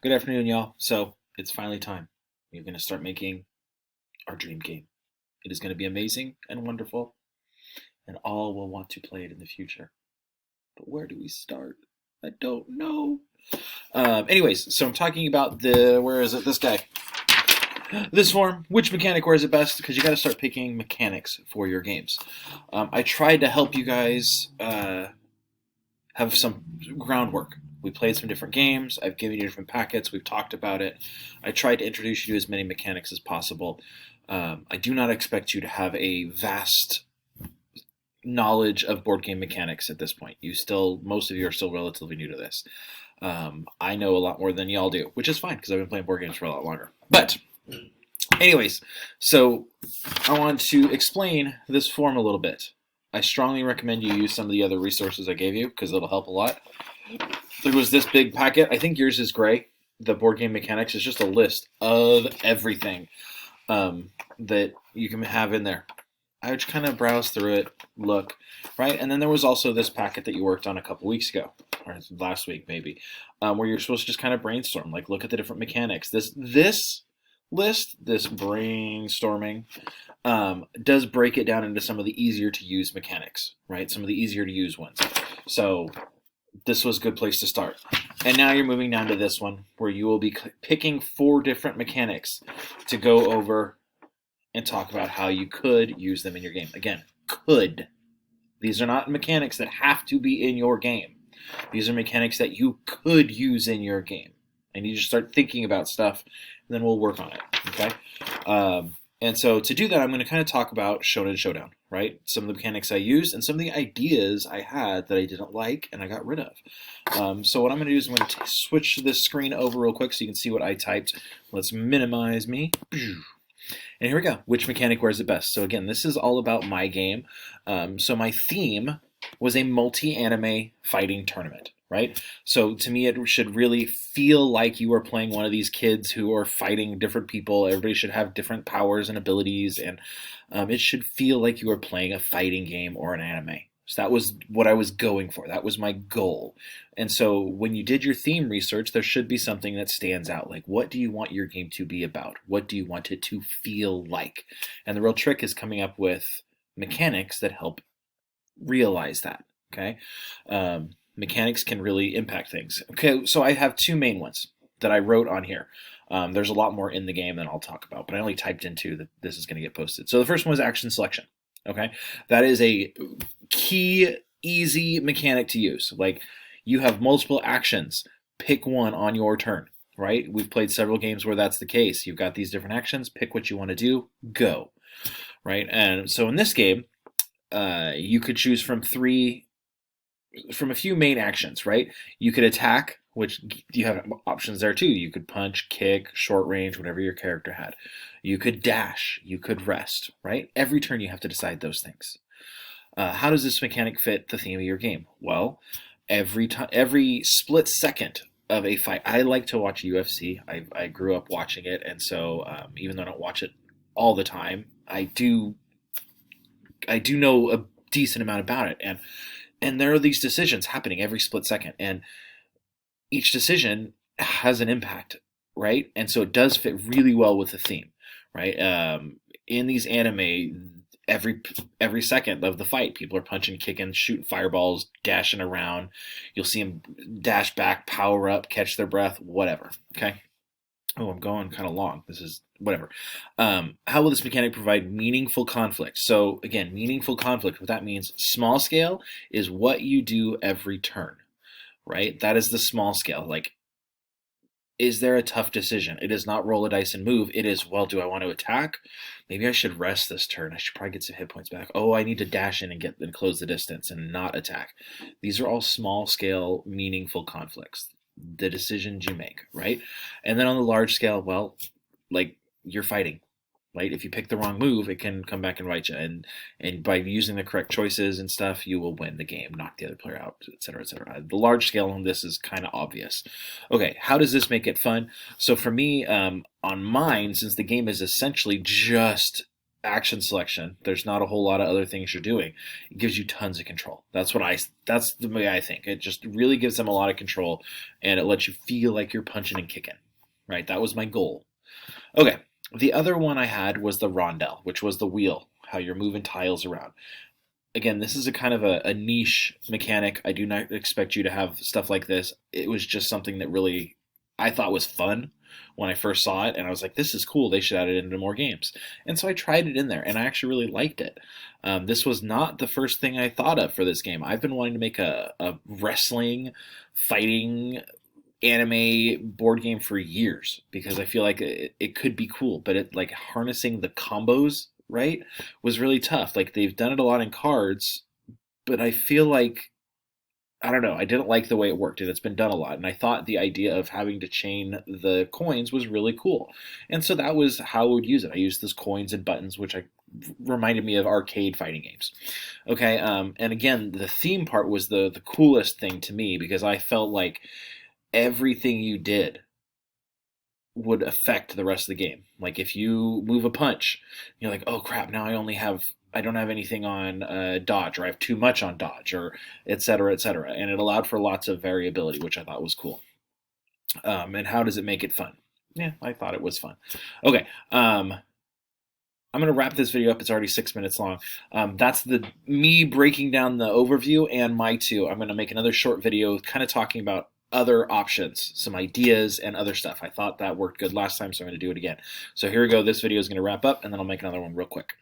Good afternoon, y'all. So it's finally time. We're going to start making our dream game. It is going to be amazing and wonderful, and all will want to play it in the future. But where do we start? I don't know. Anyways, so I'm talking about where is it? This guy. This form, which mechanic wears it best? Because you got to start picking mechanics for your games. I tried to help you guys have some groundwork. We played some different games. I've given you different packets. We've talked about it. I tried to introduce you to as many mechanics as possible. I do not expect you to have a vast knowledge of board game mechanics at this point. Most of you are still relatively new to this. I know a lot more than y'all do, which is fine because I've been playing board games for a lot longer. But anyways, so I want to explain this form a little bit. I strongly recommend you use some of the other resources I gave you because it'll help a lot. There was this big packet. I think yours is gray. The board game mechanics is just a list of everything that you can have in there. I would just kind of browse through it, look, right? And then there was also this packet that you worked on a couple weeks ago, or last week maybe, where you're supposed to just kind of brainstorm, like look at the different mechanics. This list, this brainstorming, does break it down into some of the easier to use mechanics, right? Some of the easier to use ones. So this was a good place to start. And now you're moving down to this one where you will be picking 4 different mechanics to go over and talk about how you could use them in your game. Again, could. These are not mechanics that have to be in your game. These are mechanics that you could use in your game. And you just start thinking about stuff, and then we'll work on it, okay? And so to do that, I'm going to kind of talk about Shonen Showdown, right? Some of the mechanics I used and some of the ideas I had that I didn't like and I got rid of. So what I'm going to do is I'm going to switch this screen over real quick so you can see what I typed. Let's minimize me. And here we go. Which mechanic wears it best? So again, this is all about my game. So my theme was a multi-anime fighting tournament, right? So to me, it should really feel like you are playing one of these kids who are fighting different people. Everybody should have different powers and abilities, and it should feel like you are playing a fighting game or an anime. So that was what I was going for. That was my goal. And so when you did your theme research, there should be something that stands out. Like, what do you want your game to be about? What do you want it to feel like? And the real trick is coming up with mechanics that help realize that, okay? Mechanics can really impact things. Okay, so I have 2 main ones that I wrote on here. There's a lot more in the game than I'll talk about, but I only typed in 2 that this is going to get posted. So the first one was action selection. Okay, that is a key, easy mechanic to use. Like, you have multiple actions. Pick one on your turn, right? We've played several games where that's the case. You've got these different actions. Pick what you want to do. Go, right? And so in this game, you could choose from a few main actions, right? You could attack, which you have options there too. You could punch, kick, short range, whatever your character had. You could dash, you could rest, right? Every turn you have to decide those things. How does this mechanic fit the theme of your game? Well, every split second of a fight, I like to watch UFC. I grew up watching it, and so even though I don't watch it all the time, I do know a decent amount about it, and there are these decisions happening every split second, and each decision has an impact, right? And so it does fit really well with the theme, right? In these anime, every second of the fight, people are punching, kicking, shooting fireballs, dashing around. You'll see them dash back, power up, catch their breath, whatever. Okay. Oh, I'm going kind of long. This is whatever. How will this mechanic provide meaningful conflict? So again, meaningful conflict, what that means, small scale is what you do every turn, right? That is the small scale. Like, is there a tough decision? It is not roll a dice and move. It is, well, do I want to attack? Maybe I should rest this turn. I should probably get some hit points back. Oh, I need to dash in and close the distance and not attack. These are all small scale, meaningful conflicts. The decisions you make, right? And then on the large scale, well, like, you're fighting, right? If you pick the wrong move, it can come back and bite you. And by using the correct choices and stuff, you will win the game, knock the other player out, etc., etc. The large scale on this is kind of obvious. Okay, how does this make it fun? So for me, on mine, since the game is essentially just action selection. There's not a whole lot of other things you're doing. It gives you tons of control. That's the way I think. It just really gives them a lot of control, and it lets you feel like you're punching and kicking. Right? That was my goal. Okay. The other one I had was the rondelle, which was the wheel, how you're moving tiles around. Again, this is a kind of a niche mechanic. I do not expect you to have stuff like this. It was just something that really I thought was fun when I first saw it, and I was like, this is cool. They should add it into more games. And so I tried it in there, and I actually really liked it. This was not the first thing I thought of for this game. I've been wanting to make a wrestling, fighting anime board game for years because I feel like it could be cool, but it like harnessing the combos, right, was really tough. Like they've done it a lot in cards, but I feel like I don't know. I didn't like the way it worked, and it's been done a lot. And I thought the idea of having to chain the coins was really cool, and so that was how I would use it. I used those coins and buttons, which I reminded me of arcade fighting games. Okay, and again, the theme part was the coolest thing to me because I felt like everything you did would affect the rest of the game. Like if you move a punch, you're like, oh crap, now I don't have anything on dodge, or I have too much on dodge, or et cetera, et cetera. And it allowed for lots of variability, which I thought was cool. And how does it make it fun? Yeah, I thought it was fun. Okay, I'm going to wrap this video up. It's already 6 minutes long. That's me breaking down the overview and my two. I'm going to make another short video kind of talking about other options, some ideas, and other stuff. I thought that worked good last time, so I'm going to do it again. So here we go. This video is going to wrap up, and then I'll make another one real quick.